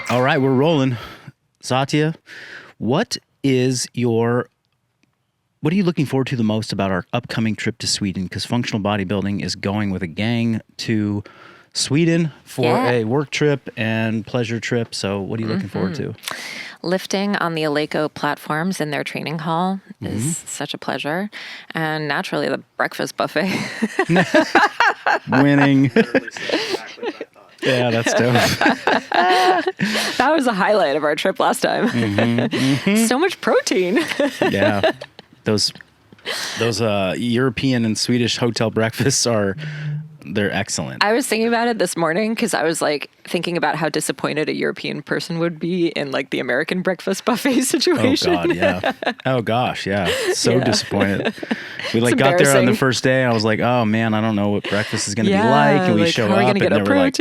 All right, we're rolling. Satya, what are you looking forward to the most about our upcoming trip to Sweden? Because Functional Bodybuilding is going with a gang to Sweden for a work trip and pleasure trip. So what are you looking forward to? Lifting on the Aleco platforms in their training hall is such a pleasure. And naturally, the breakfast buffet. Winning. Yeah, that's dope. That was a highlight of our trip last time. So much protein. Yeah. Those European and Swedish hotel breakfasts they're excellent. I was thinking about it this morning because I was like thinking about how disappointed a European person would be in like the American breakfast buffet situation. Oh God, yeah. Oh gosh, yeah. So disappointed. We got there on the first day. I was like, oh man, I don't know what breakfast is going to be like. And we show up and there were like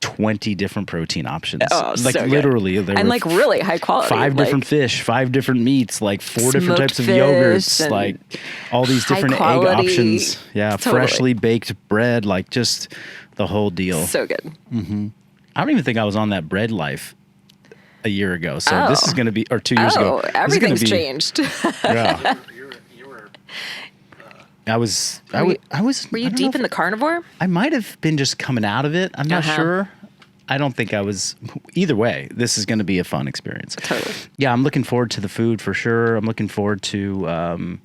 20 different protein options. Oh, like so literally, there and were like really high quality. 5 different fish, 5 different meats, like 4 different types of yogurts, like all these different egg options. Yeah, freshly baked bread, like just the whole deal. So good. I don't even think I was on that bread life a year ago. So this is going to be, or 2 years ago. Everything's changed. Yeah. Were you deep in the carnivore? I might have been just coming out of it. I'm not sure. I don't think I was. Either way, this is going to be a fun experience. Totally. Yeah, I'm looking forward to the food for sure. I'm looking forward to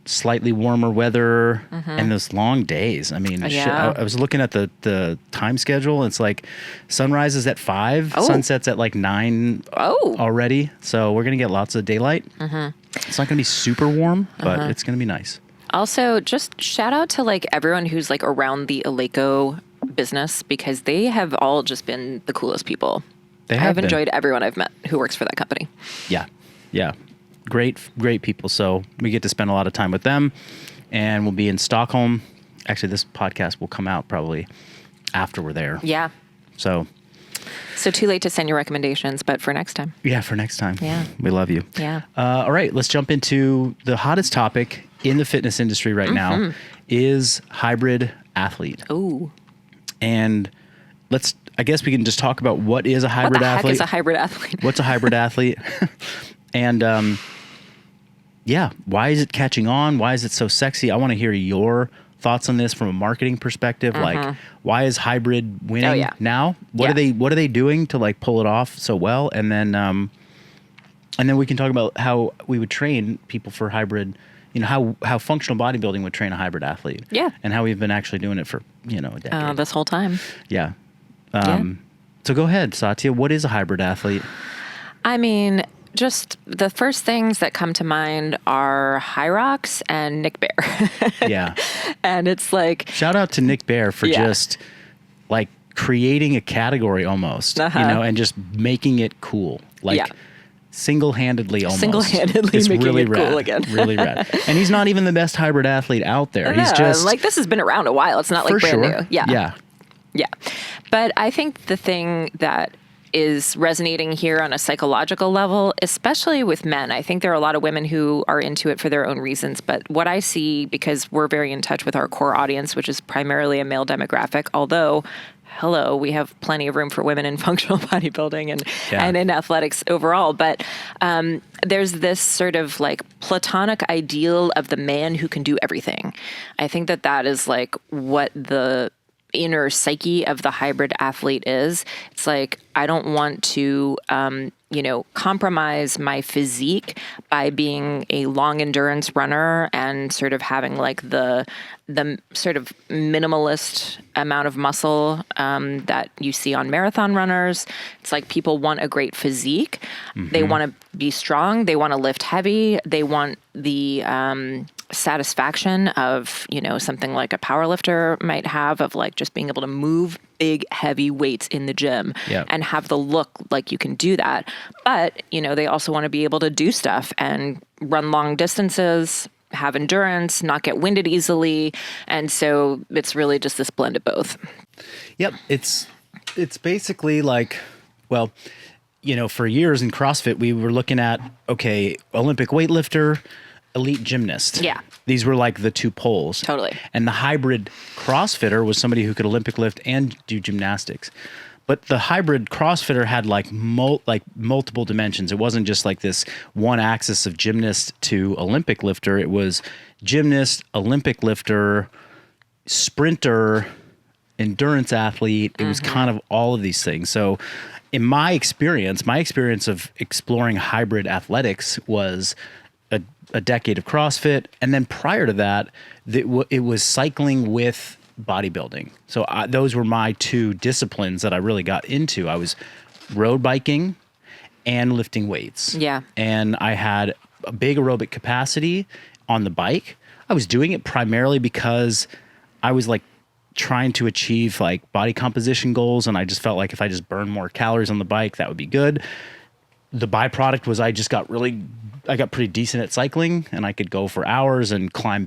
slightly warmer weather and those long days. I mean, I was looking at the time schedule. It's like sunrise is at 5, sunset's at like 9 already. So we're going to get lots of daylight. It's not going to be super warm, but it's going to be nice. Also, just shout out to like everyone who's like around the Aleco business because they have all just been the coolest people. I've enjoyed everyone I've met who works for that company. Yeah. Yeah. Great people. So we get to spend a lot of time with them and we'll be in Stockholm. Actually, this podcast will come out probably after we're there. Yeah. So too late to send your recommendations, but for next time. Yeah, for next time. Yeah. We love you. Yeah. All right, let's jump into the hottest topic in the fitness industry right now is hybrid athlete. Ooh. And I guess we can just talk about what is a hybrid athlete. What is a hybrid athlete? What's a hybrid athlete? And why is it catching on? Why is it so sexy? I want to hear your thoughts on this from a marketing perspective. Like, why is hybrid winning now? What are they doing to like pull it off so well? And then we can talk about how we would train people for hybrid. You know, how functional bodybuilding would train a hybrid athlete. Yeah. And how we've been actually doing it for, a decade. This whole time. Yeah. So go ahead, Satya. What is a hybrid athlete? I mean, just the first things that come to mind are Hyrox and Nick Bear. Yeah. And it's like... Shout out to Nick Bear for just like creating a category almost, and just making it cool. Like... Single-handedly almost. It's making really it rad. Cool again. Really rad. And he's not even the best hybrid athlete out there. He's just... Like, this has been around a while. It's not like brand new. Yeah. But I think the thing that is resonating here on a psychological level, especially with men, I think there are a lot of women who are into it for their own reasons. But what I see, because we're very in touch with our core audience, which is primarily a male demographic, although... we have plenty of room for women in functional bodybuilding and in athletics overall. But there's this sort of like platonic ideal of the man who can do everything. I think that is like what the inner psyche of the hybrid athlete is. It's like, I don't want to, compromise my physique by being a long endurance runner and sort of having like the sort of minimalist amount of muscle that you see on marathon runners. It's like people want a great physique. They want to be strong. They want to lift heavy. They want the satisfaction of, something like a power lifter might have of like just being able to move big, heavy weights in the gym and have the look like you can do that. But, they also want to be able to do stuff and run long distances, have endurance, not get winded easily. And so it's really just this blend of both. Yep. It's basically like, well, for years in CrossFit, we were looking at, Olympic weightlifter, elite gymnast. Yeah. These were like the two poles. Totally. And the hybrid CrossFitter was somebody who could Olympic lift and do gymnastics. But the hybrid CrossFitter had like multiple dimensions. It wasn't just like this one axis of gymnast to Olympic lifter. It was gymnast, Olympic lifter, sprinter, endurance athlete. It was kind of all of these things. So in my experience of exploring hybrid athletics was a decade of CrossFit. And then prior to that, it was cycling with bodybuilding. So those were my two disciplines that I really got into. I was road biking and lifting weights. Yeah. And I had a big aerobic capacity on the bike. I was doing it primarily because I was like trying to achieve like body composition goals. And I just felt like if I just burned more calories on the bike, that would be good. The byproduct was I got pretty decent at cycling, and I could go for hours and climb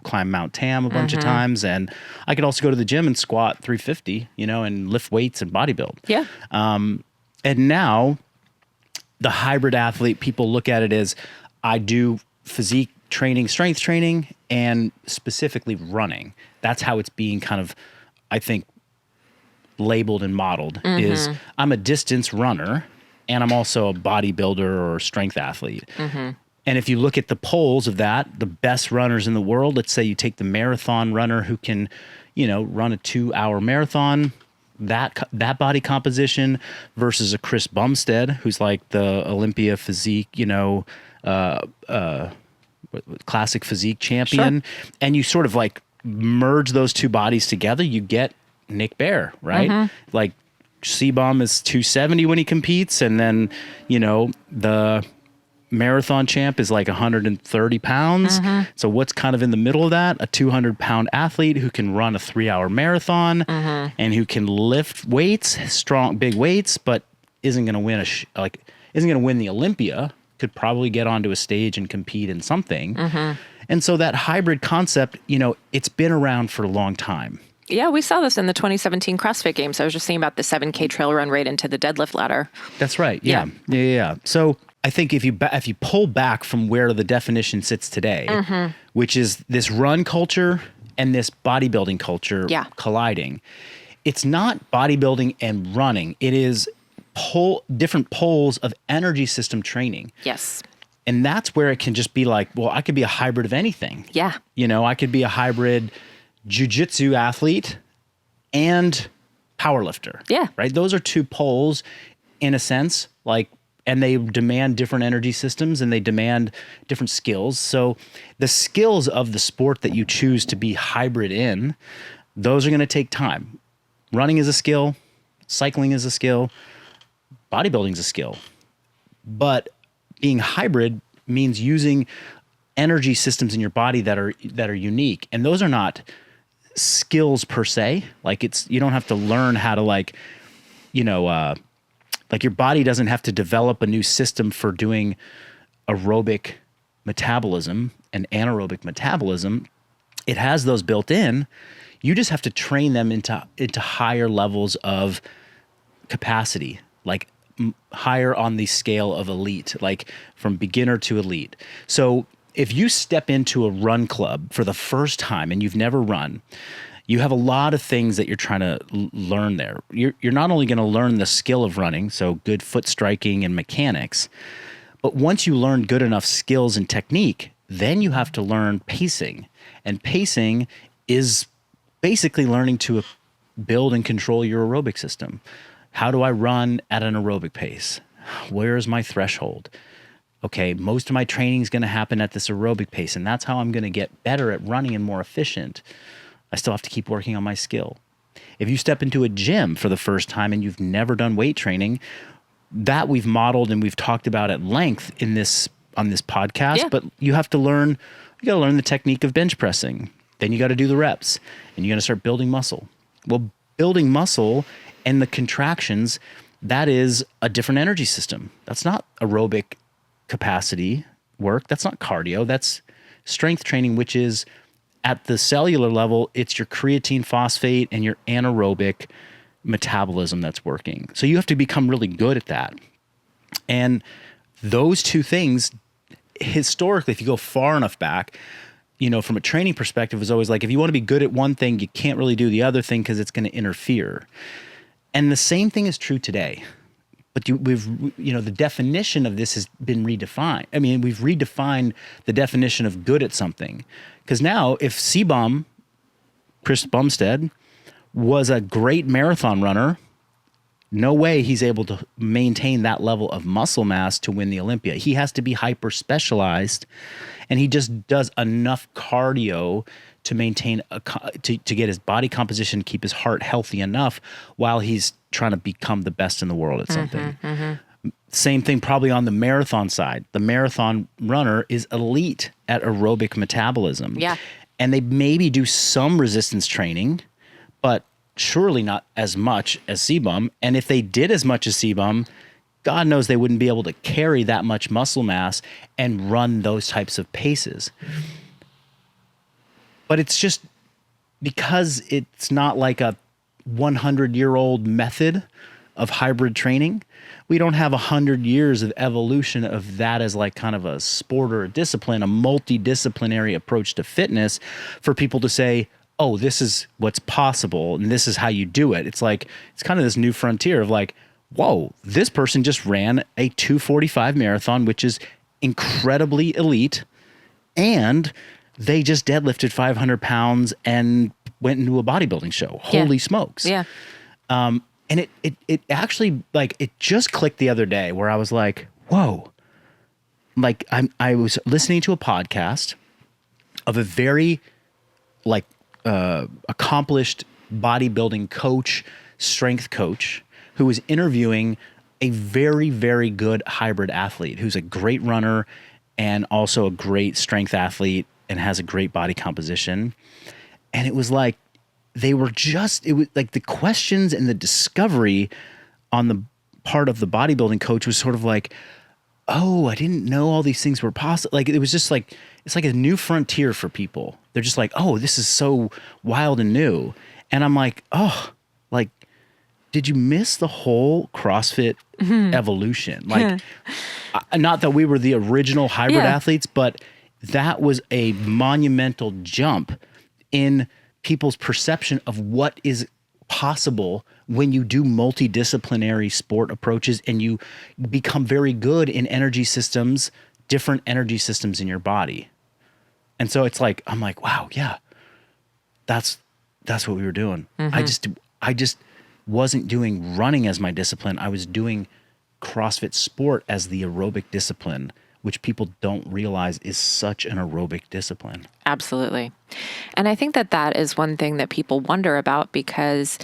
climb Mount Tam a bunch of times. And I could also go to the gym and squat 350, and lift weights and bodybuild. Yeah. And now the hybrid athlete, people look at it as I do physique training, strength training, and specifically running. That's how it's being kind of, I think, labeled and modeled is I'm a distance runner and I'm also a bodybuilder or strength athlete. And if you look at the polls of that, the best runners in the world, let's say you take the marathon runner who can, run a 2-hour marathon, that body composition versus a Chris Bumstead, who's like the Olympia physique, classic physique champion. Sure. And you sort of like merge those two bodies together, you get Nick Bare, right? Like C-Bomb is 270 when he competes, and then, the marathon champ is like 130 pounds. So what's kind of in the middle of that? A 200-pound athlete who can run a 3-hour marathon and who can lift weights, strong, big weights, but isn't going to win isn't going to win the Olympia, could probably get onto a stage and compete in something. And so that hybrid concept, it's been around for a long time. Yeah, we saw this in the 2017 CrossFit Games. I was just thinking about the 7K trail run right into the deadlift ladder. That's right. Yeah. So I think if you pull back from where the definition sits today, which is this run culture and this bodybuilding culture colliding, it's not bodybuilding and running. It is different poles of energy system training. Yes. And that's where it can just be like, well, I could be a hybrid of anything. Yeah. I could be a hybrid jiu-jitsu athlete and powerlifter. Yeah. Right? Those are two poles in a sense, and they demand different energy systems and they demand different skills. So the skills of the sport that you choose to be hybrid in, those are going to take time. Running is a skill, cycling is a skill, bodybuilding is a skill. But being hybrid means using energy systems in your body that are unique. And those are not skills per se. Like you don't have to learn how to like your body doesn't have to develop a new system for doing aerobic metabolism and anaerobic metabolism. It has those built in. You just have to train them into higher levels of capacity, like higher on the scale of elite, like from beginner to elite. So if you step into a run club for the first time and you've never run, you have a lot of things that you're trying to learn there. You're not only going to learn the skill of running, so good foot striking and mechanics, but once you learn good enough skills and technique, then you have to learn pacing. And pacing is basically learning to build and control your aerobic system. How do I run at an aerobic pace? Where is my threshold? Okay, most of my training is going to happen at this aerobic pace, and that's how I'm going to get better at running and more efficient. I still have to keep working on my skill. If you step into a gym for the first time and you've never done weight training, that we've modeled and we've talked about at length on this podcast, but you got to learn the technique of bench pressing. Then you got to do the reps, and you got to start building muscle. Well, building muscle and the contractions, that is a different energy system. That's not aerobic capacity work. That's not cardio. That's strength training, which is at the cellular level, it's your creatine phosphate and your anaerobic metabolism that's working. So you have to become really good at that. And those two things, historically, if you go far enough back, from a training perspective, was always like, if you want to be good at one thing, you can't really do the other thing because it's going to interfere. And the same thing is true today. But the definition of this has been redefined. I mean, we've redefined the definition of good at something. Because now, if Chris Bumstead, was a great marathon runner, no way he's able to maintain that level of muscle mass to win the Olympia. He has to be hyper specialized, and he just does enough cardio to maintain to get his body composition, keep his heart healthy enough while he's trying to become the best in the world at something. Same thing probably on the marathon side. The marathon runner is elite at aerobic metabolism. Yeah. And they maybe do some resistance training, but surely not as much as CBum. And if they did as much as CBum, God knows they wouldn't be able to carry that much muscle mass and run those types of paces. But it's just because it's not like a 100-year-old method of hybrid training. We don't have 100 years of evolution of that as like kind of a sport or a discipline, a multidisciplinary approach to fitness for people to say, oh, this is what's possible and this is how you do it. It's like, it's kind of this new frontier of like, whoa, this person just ran a 2:45 marathon, which is incredibly elite, and they just deadlifted 500 pounds and went into a bodybuilding show. Holy smokes. Yeah. And it actually, like, it just clicked the other day where I was like, whoa. Like, I was listening to a podcast of a very, like, accomplished bodybuilding coach, strength coach, who was interviewing a very, very good hybrid athlete who's a great runner and also a great strength athlete and has a great body composition. And it was like, it was like the questions and the discovery on the part of the bodybuilding coach was sort of like, oh, I didn't know all these things were possible. Like, it was just like, it's like a new frontier for people. They're just like, oh, this is so wild and new. And I'm like, oh, like, did you miss the whole CrossFit evolution? Like, not that we were the original hybrid athletes, but that was a monumental jump in people's perception of what is possible when you do multidisciplinary sport approaches and you become very good in energy systems, different energy systems in your body. And so it's like, I'm like, wow, yeah, that's what we were doing. I just wasn't doing running as my discipline. I was doing CrossFit sport as the aerobic discipline, which people don't realize is such an aerobic discipline. Absolutely. And I think that is one thing that people wonder about, because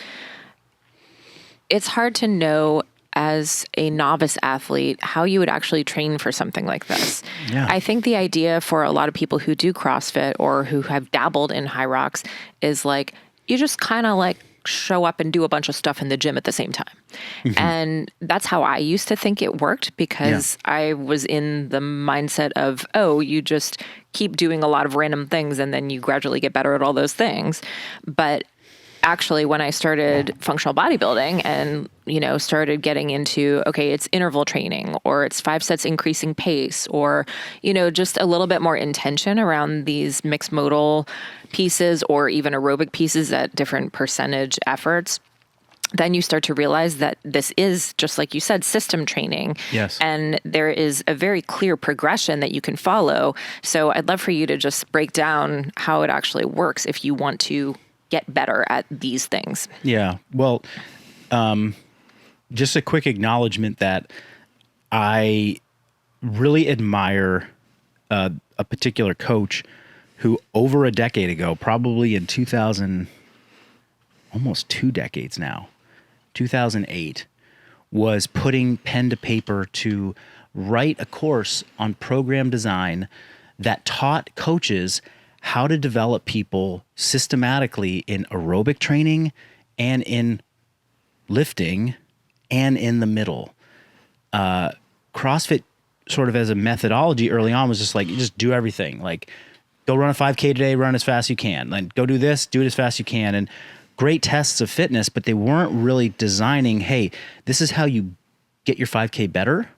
it's hard to know as a novice athlete how you would actually train for something like this. Yeah. I think the idea for a lot of people who do CrossFit or who have dabbled in high rocks is like, you just kind of like show up and do a bunch of stuff in the gym at the same time. And that's how I used to think it worked, because I was in the mindset of, oh, you just keep doing a lot of random things and then you gradually get better at all those things. But actually, when I started functional bodybuilding and, started getting into, okay, it's interval training, or it's 5 sets increasing pace, or, just a little bit more intention around these mixed modal pieces or even aerobic pieces at different percentage efforts, then you start to realize that this is, just like you said, system training. Yes. And there is a very clear progression that you can follow. So I'd love for you to just break down how it actually works if you want to get better at these things. Yeah. Well, just a quick acknowledgement that I really admire a particular coach who over a decade ago, probably in 2000, almost 2 decades now, 2008, was putting pen to paper to write a course on program design that taught coaches how to develop people systematically in aerobic training and in lifting and in the middle. CrossFit sort of as a methodology early on was just like, you just do everything. Like, go run a 5K today, run as fast as you can. Like, go do this, do it as fast as you can. And great tests of fitness, but they weren't really designing, hey, this is how you get your 5K better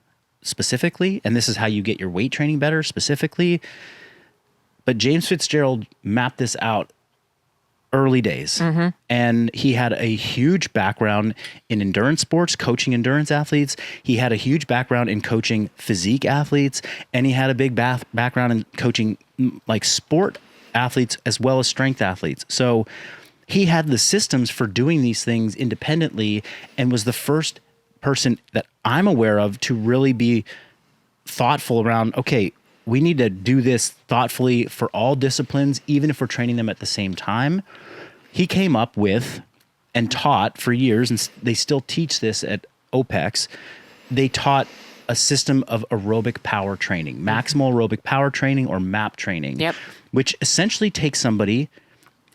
specifically, and this is how you get your weight training better specifically. But James Fitzgerald mapped this out early days. And he had a huge background in endurance sports, coaching endurance athletes. He had a huge background in coaching physique athletes, and he had a big background in coaching like sport athletes as well as strength athletes. So he had the systems for doing these things independently, and was the first person that I'm aware of to really be thoughtful around, okay, we need to do this thoughtfully for all disciplines, even if we're training them at the same time. He came up with and taught for years, and they still teach this at OPEX. They taught a system of aerobic power training, maximal aerobic power training, or MAP training, which essentially takes somebody,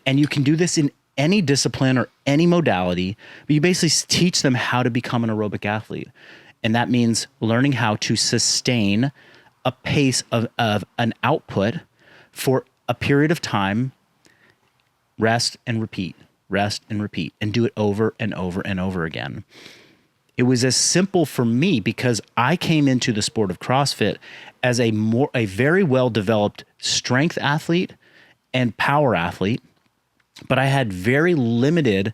and you can do this in any discipline or any modality, but you basically teach them how to become an aerobic athlete. And that means learning how to sustain a pace of an output for a period of time, rest and repeat, and do it over and over and over again. It was as simple for me because I came into the sport of CrossFit as a very well-developed strength athlete and power athlete, but I had very limited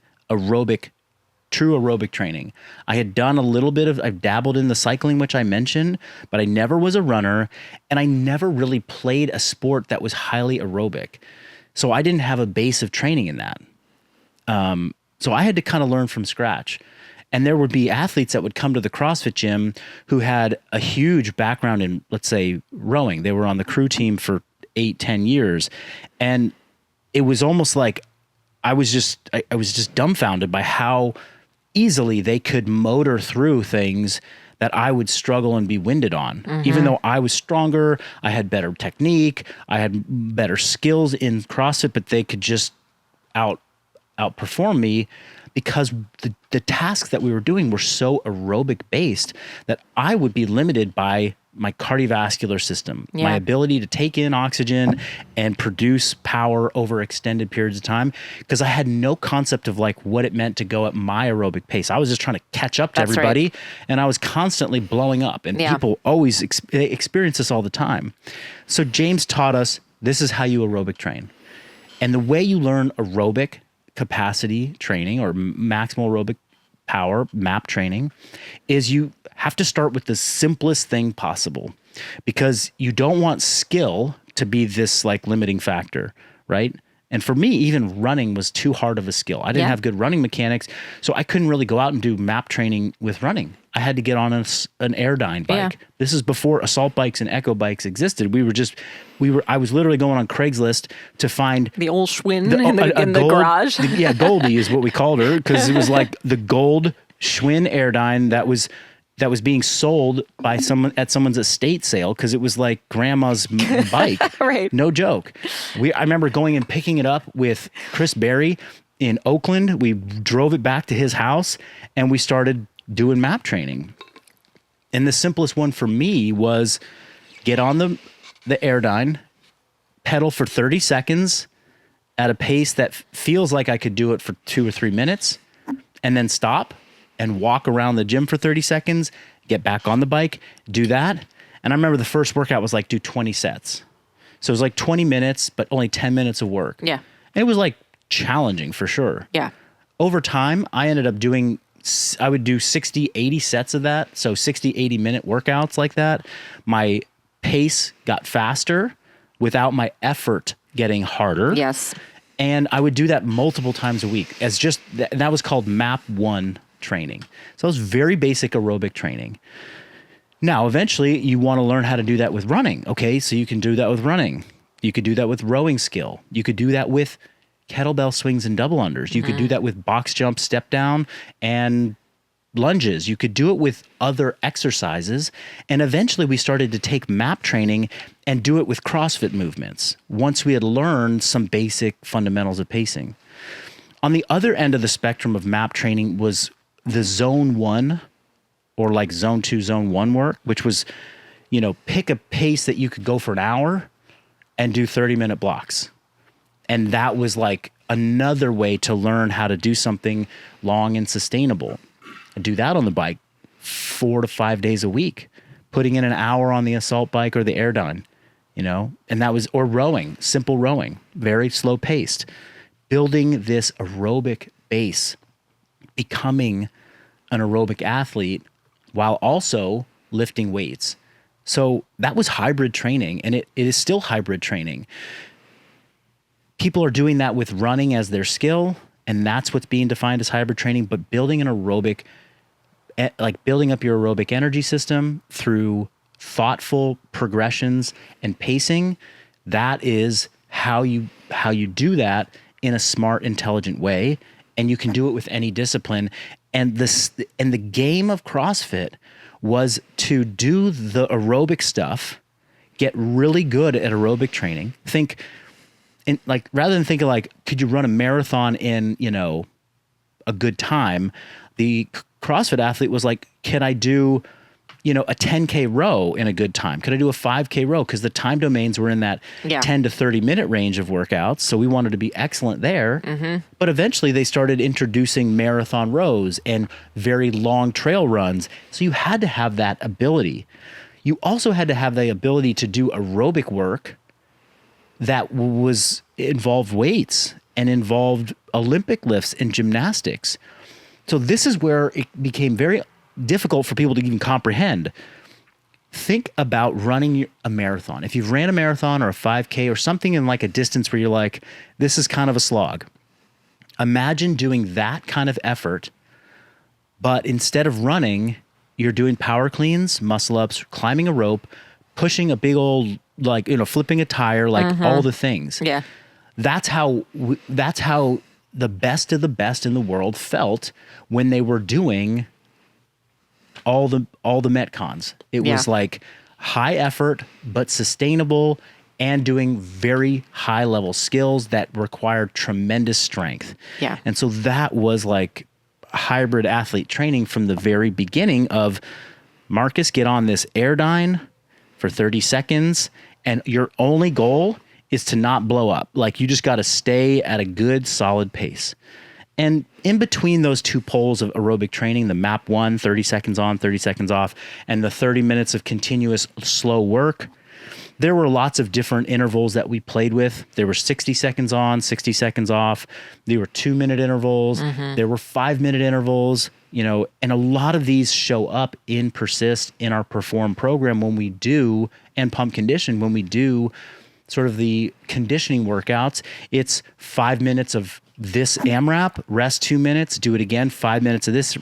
true aerobic training. I had done I've dabbled in the cycling, which I mentioned, but I never was a runner, and I never really played a sport that was highly aerobic. So I didn't have a base of training in that. So I had to kind of learn from scratch. And there would be athletes that would come to the CrossFit gym who had a huge background in, let's say, rowing. They were on the crew team for 8-10 years. And it was almost like I was just dumbfounded by how easily they could motor through things that I would struggle and be winded on. Even though I was stronger, I had better technique, I had better skills in CrossFit, but they could just outperform me because the tasks that we were doing were so aerobic based that I would be limited by my cardiovascular system, my ability to take in oxygen and produce power over extended periods of time, because I had no concept of like what it meant to go at my aerobic pace. I was just trying to catch up to everybody, and I was constantly blowing up, and people always experience this all the time. So James taught us, this is how you aerobic train. And the way you learn aerobic capacity training or maximal aerobic power, MAP training, is you have to start with the simplest thing possible, because you don't want skill to be this like limiting factor, right? And for me, even running was too hard of a skill. I didn't have good running mechanics, so I couldn't really go out and do MAP training with running. I had to get on an Airdyne bike. This is before assault bikes and echo bikes existed. I was literally going on Craigslist to find the old Schwinn in the garage. Goldie is what we called her, because it was like the gold Schwinn Airdyne that was being sold by someone at someone's estate sale, because it was like grandma's bike. Right. No joke. I remember going and picking it up with Chris Berry in Oakland. We drove it back to his house and we started doing MAP training. And the simplest one for me was get on the Airdyne, pedal for 30 seconds at a pace that feels like I could do it for 2 or 3 minutes, and then stop and walk around the gym for 30 seconds, get back on the bike, do that. And I remember the first workout was like do 20 sets. So it was like 20 minutes, but only 10 minutes of work. Yeah. And it was like challenging for sure. Yeah. Over time, I would do 60, 80 sets of that. So 60, 80 minute workouts like that. My pace got faster without my effort getting harder. Yes. And I would do that multiple times a week that was called MAP 1 training. So it was very basic aerobic training. Now, eventually you want to learn how to do that with running. Okay. So you can do that with running. You could do that with rowing skill. You could do that with kettlebell swings and double unders. You could do that with box jump, step down, and lunges. You could do it with other exercises. And eventually we started to take MAP training and do it with CrossFit movements once we had learned some basic fundamentals of pacing. On the other end of the spectrum of MAP training was the zone 1 or like zone 2, zone 1 work, which was, pick a pace that you could go for an hour and do 30-minute blocks. And that was like another way to learn how to do something long and sustainable. I do that on the bike 4 to 5 days a week, putting in an hour on the assault bike or the Airdyne, and that was, or rowing, simple rowing, very slow paced, building this aerobic base, becoming an aerobic athlete while also lifting weights. So that was hybrid training, and it is still hybrid training. People are doing that with running as their skill, and that's what's being defined as hybrid training, but building an aerobic, like building up your aerobic energy system through thoughtful progressions and pacing, that is how you do that in a smart, intelligent way, and you can do it with any discipline. And the game of CrossFit was to do the aerobic stuff, get really good at aerobic training. Rather than thinking like, could you run a marathon in, a good time? The CrossFit athlete was like, can I do, a 10K row in a good time? Could I do a 5K row? Because the time domains were in that 10 to 30 minute range of workouts. So we wanted to be excellent there. Mm-hmm. But eventually they started introducing marathon rows and very long trail runs. So you had to have that ability. You also had to have the ability to do aerobic work that involved weights and involved Olympic lifts and gymnastics. So this is where it became very difficult for people to even comprehend. Think about running a marathon. If you've ran a marathon or a 5K or something in like a distance where you're like, this is kind of a slog. Imagine doing that kind of effort, but instead of running, you're doing power cleans, muscle ups, climbing a rope, pushing a big old, flipping a tire, all the things. Yeah. That's how the best of the best in the world felt when they were doing all the Metcons. It was like high effort, but sustainable, and doing very high level skills that required tremendous strength. Yeah. And so that was like hybrid athlete training from the very beginning of, Marcus, get on this Airdyne for 30 seconds. And your only goal is to not blow up. Like, you just got to stay at a good, solid pace. And in between those two poles of aerobic training, the MAP 1, 30 seconds on, 30 seconds off, and the 30 minutes of continuous slow work, there were lots of different intervals that we played with. There were 60 seconds on, 60 seconds off. There were 2-minute intervals. Mm-hmm. There were 5-minute intervals, and a lot of these show up in Persist, in our Perform program when we do, and Pump Condition, when we do sort of the conditioning workouts. It's 5 minutes of this AMRAP, rest 2 minutes, do it again, 5 minutes of this,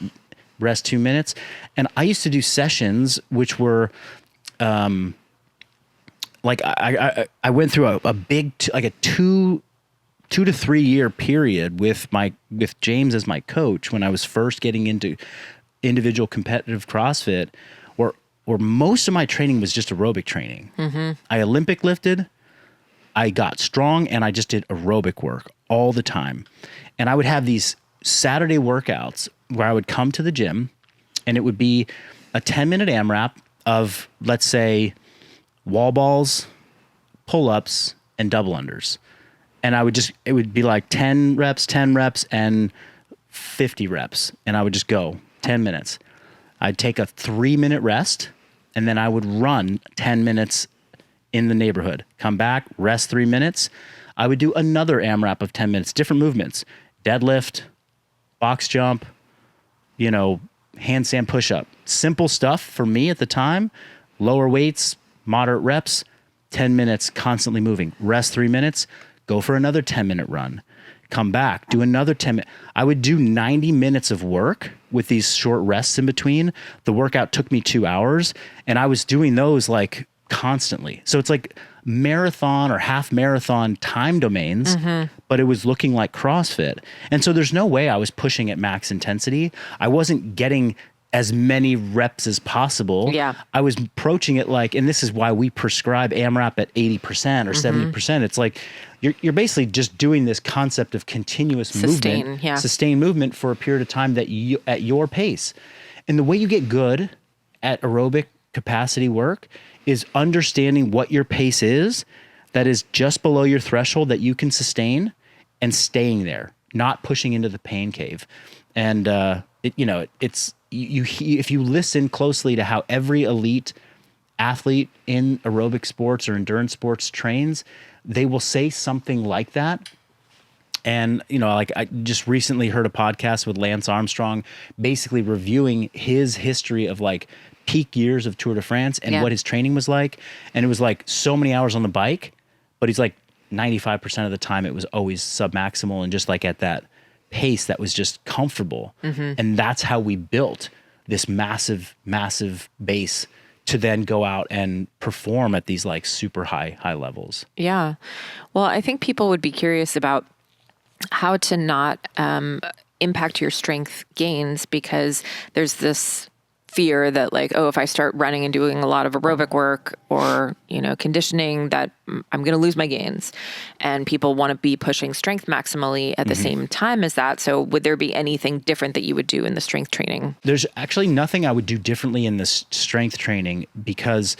rest 2 minutes. And I used to do sessions which were, I went through a big, like a 2 to 3 year period with James as my coach when I was first getting into individual competitive CrossFit, where most of my training was just aerobic training. Mm-hmm. I Olympic lifted, I got strong, and I just did aerobic work all the time. And I would have these Saturday workouts where I would come to the gym, and it would be a 10-minute AMRAP of, let's say, wall balls, pull-ups, and double unders. And it would be like 10 reps, and 50 reps. And I would just go 10 minutes. I'd take a 3-minute rest, and then I would run 10 minutes in the neighborhood, come back, rest 3 minutes. I would do another AMRAP of 10 minutes, different movements, deadlift, box jump, handstand push-up. Simple stuff for me at the time, lower weights, moderate reps, 10 minutes constantly moving, rest 3 minutes, go for another 10-minute run, come back, do another 10 minutes. I would do 90 minutes of work with these short rests in between. The workout took me 2 hours, and I was doing those like constantly. So it's like marathon or half marathon time domains, but it was looking like CrossFit. And so there's no way I was pushing at max intensity. I wasn't getting as many reps as possible. Yeah. I was approaching it like, and this is why we prescribe AMRAP at 80% or 70%. It's like, you're basically just doing this concept of continuous sustained movement for a period of time that at your pace. And the way you get good at aerobic capacity work is understanding what your pace is that is just below your threshold that you can sustain, and staying there, not pushing into the pain cave. And if you listen closely to how every elite athlete in aerobic sports or endurance sports trains, they will say something like that. And, you know, like I just recently heard a podcast with Lance Armstrong basically reviewing his history of like peak years of Tour de France and what his training was like. And it was like so many hours on the bike, but he's like 95% of the time it was always submaximal and just like at that pace that was just comfortable. And that's how we built this massive, massive base to then go out and perform at these like super high levels. Yeah. Well, I think people would be curious about how to not impact your strength gains, because there's this fear that like, oh, if I start running and doing a lot of aerobic work or, you know, conditioning, that I'm going to lose my gains. And people want to be pushing strength maximally at the same time as that. So would there be anything different that you would do in the strength training? There's actually nothing I would do differently in this strength training, because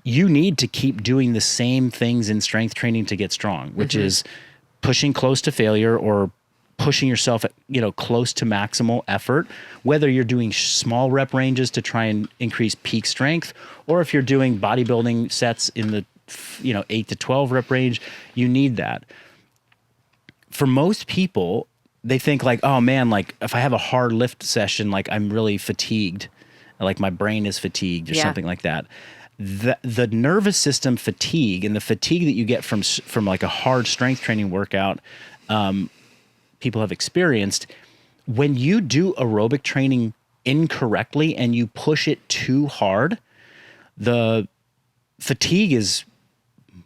you need to keep doing the same things in strength training to get strong, which is pushing close to failure or pushing yourself at, you know, close to maximal effort, whether you're doing small rep ranges to try and increase peak strength, or if you're doing bodybuilding sets in the, you know, 8 to 12 rep range, you need that. For most people, they think like, oh man, like if I have a hard lift session, like I'm really fatigued, like my brain is fatigued or something like that. The nervous system fatigue and the fatigue that you get from like a hard strength training workout, people have experienced when you do aerobic training incorrectly and you push it too hard, the fatigue is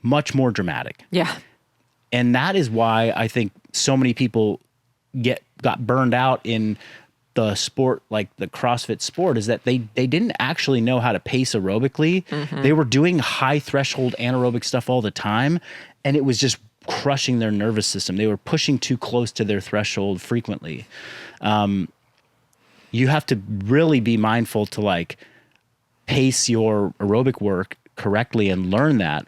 much more dramatic. Yeah. And that is why I think so many people got burned out in the sport, like the CrossFit sport, is that they didn't actually know how to pace aerobically. They were doing high threshold anaerobic stuff all the time, and it was just crushing their nervous system. They were pushing too close to their threshold frequently. You have to really be mindful to like pace your aerobic work correctly and learn that,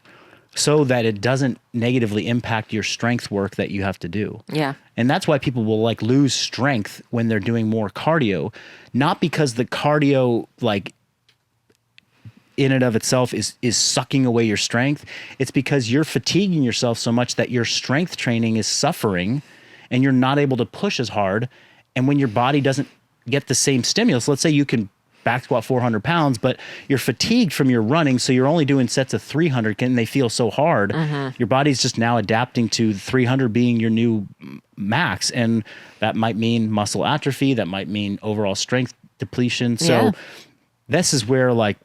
so that it doesn't negatively impact your strength work that you have to do. Yeah. And that's why people will like lose strength when they're doing more cardio, not because the cardio like in and of itself is sucking away your strength. It's because you're fatiguing yourself so much that your strength training is suffering and you're not able to push as hard. And when your body doesn't get the same stimulus, let's say you can back squat 400 pounds, but you're fatigued from your running, so you're only doing sets of 300 and they feel so hard. Your body's just now adapting to 300 being your new max, and that might mean muscle atrophy, that might mean overall strength depletion. So this is where, like,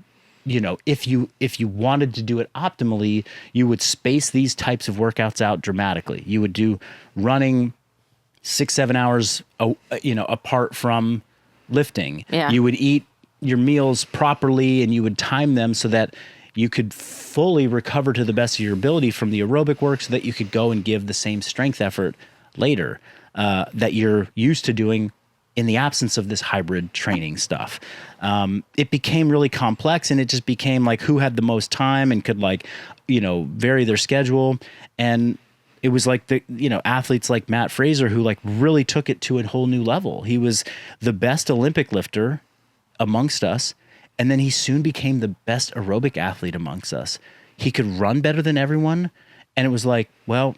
you know, if you wanted to do it optimally, you would space these types of workouts out dramatically. You would do running 6-7 hours, you know, apart from lifting. You would eat your meals properly and you would time them so that you could fully recover to the best of your ability from the aerobic work, so that you could go and give the same strength effort later that you're used to doing in the absence of this hybrid training stuff. It became really complex, and it just became like who had the most time and could, like, you know, vary their schedule. And it was like the, you know, athletes like Matt Fraser who like really took it to a whole new level. He was the best Olympic lifter amongst us, and then he soon became the best aerobic athlete amongst us. He could run better than everyone, and it was like, well,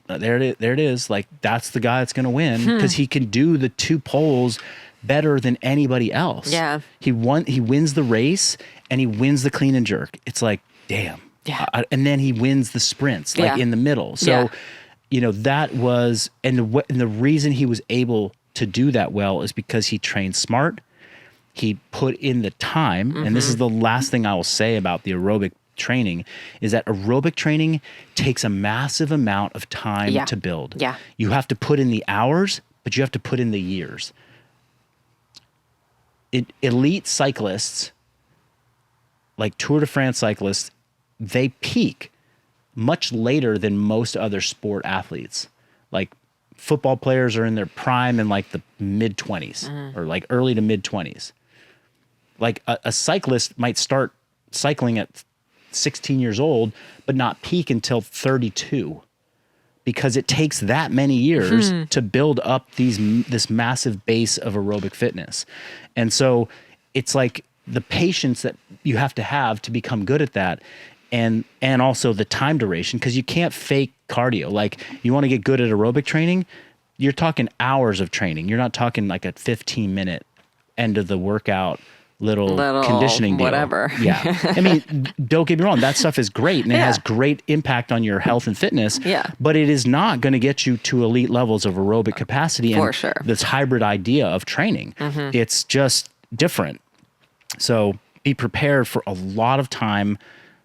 there it is. Like, that's the guy that's going to win, because he can do the two poles better than anybody else. Yeah, he wins the race, and he wins the clean and jerk. It's like, damn. Yeah, and then he wins the sprints, like in the middle. So, you know, that was, and the reason he was able to do that well is because he trained smart. He put in the time, and this is the last thing I will say about the aerobic training, is that aerobic training takes a massive amount of time to build. Yeah. You have to put in the hours, but you have to put in the years. Elite cyclists, like Tour de France cyclists, they peak much later than most other sport athletes. Like football players are in their prime in like the mid-20s or like early to mid-20s. Like a cyclist might start cycling at 16 years old, but not peak until 32, because it takes that many years to build up this massive base of aerobic fitness. And so it's like the patience that you have to become good at that. And also the time duration, because you can't fake cardio. Like, you want to get good at aerobic training, you're talking hours of training. You're not talking like a 15-minute end of the workout little conditioning deal. Whatever. Yeah. I mean, don't get me wrong. That stuff is great and it has great impact on your health and fitness. Yeah. But it is not going to get you to elite levels of aerobic capacity. For and sure. this hybrid idea of training. It's just different. So be prepared for a lot of time,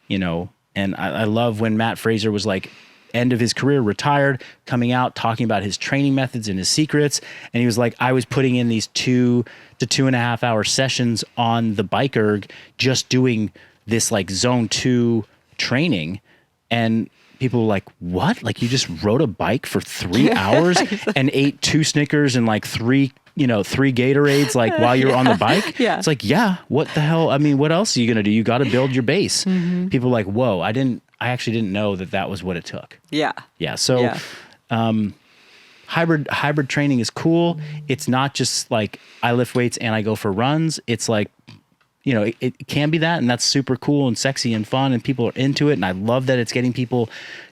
you know. And I love when Matt Fraser was like, end of his career, retired, coming out, talking about his training methods and his secrets. And he was like, I was putting in these 2 to 2.5 hour sessions on the bike erg, just doing this like zone 2 training. And people were like, what? Like, you just rode a bike for 3 hours and ate 2 Snickers and like 3 Gatorades, like while you're on the bike. Yeah. It's like, yeah, what the hell? I mean, what else are you going to do? You got to build your base. People are like, whoa, I actually didn't know that was what it took. Yeah. Yeah. So, hybrid training is cool. It's not just like I lift weights and I go for runs. It's like, you know, it can be that, and that's super cool and sexy and fun, and people are into it. And I love that it's getting people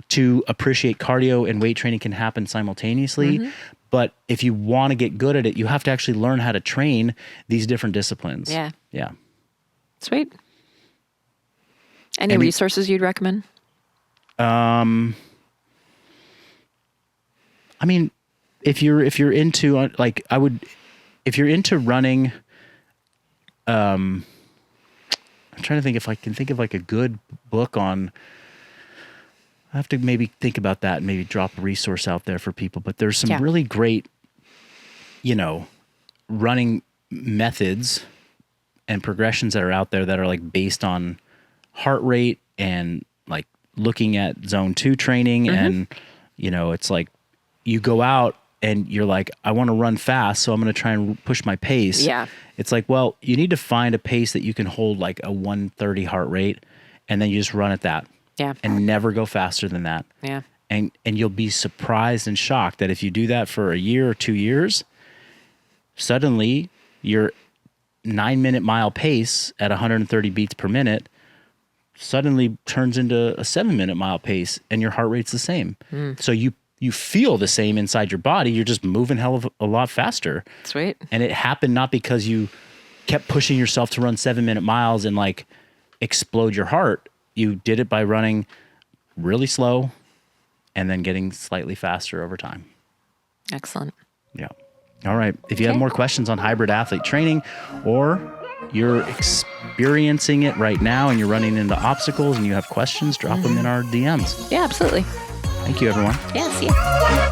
to appreciate cardio and weight training can happen simultaneously. But if you want to get good at it, you have to actually learn how to train these different disciplines. Yeah. Yeah. Sweet. Any resources you'd recommend? I mean, if you're into like, if you're into running, I'm trying to think if I can think of like a good book on. I have to maybe think about that and maybe drop a resource out there for people. But there's some really great, you know, running methods and progressions that are out there that are like based on heart rate and like looking at zone 2 training. And, you know, it's like you go out and you're like, I want to run fast, so I'm going to try and push my pace. Yeah. It's like, well, you need to find a pace that you can hold like a 130 heart rate, and then you just run at that. Yeah. And never go faster than that. Yeah. And you'll be surprised and shocked that if you do that for a year or 2 years, suddenly your 9-minute mile pace at 130 beats per minute suddenly turns into a 7-minute mile pace, and your heart rate's the same. So you feel the same inside your body. You're just moving hell of a lot faster. Sweet. And it happened not because you kept pushing yourself to run 7-minute miles and like explode your heart. You did it by running really slow and then getting slightly faster over time. Excellent. Yeah. All right. If you have more questions on hybrid athlete training, or you're experiencing it right now and you're running into obstacles and you have questions, drop them in our DMs. Yeah, absolutely. Thank you, everyone. Yeah, see ya.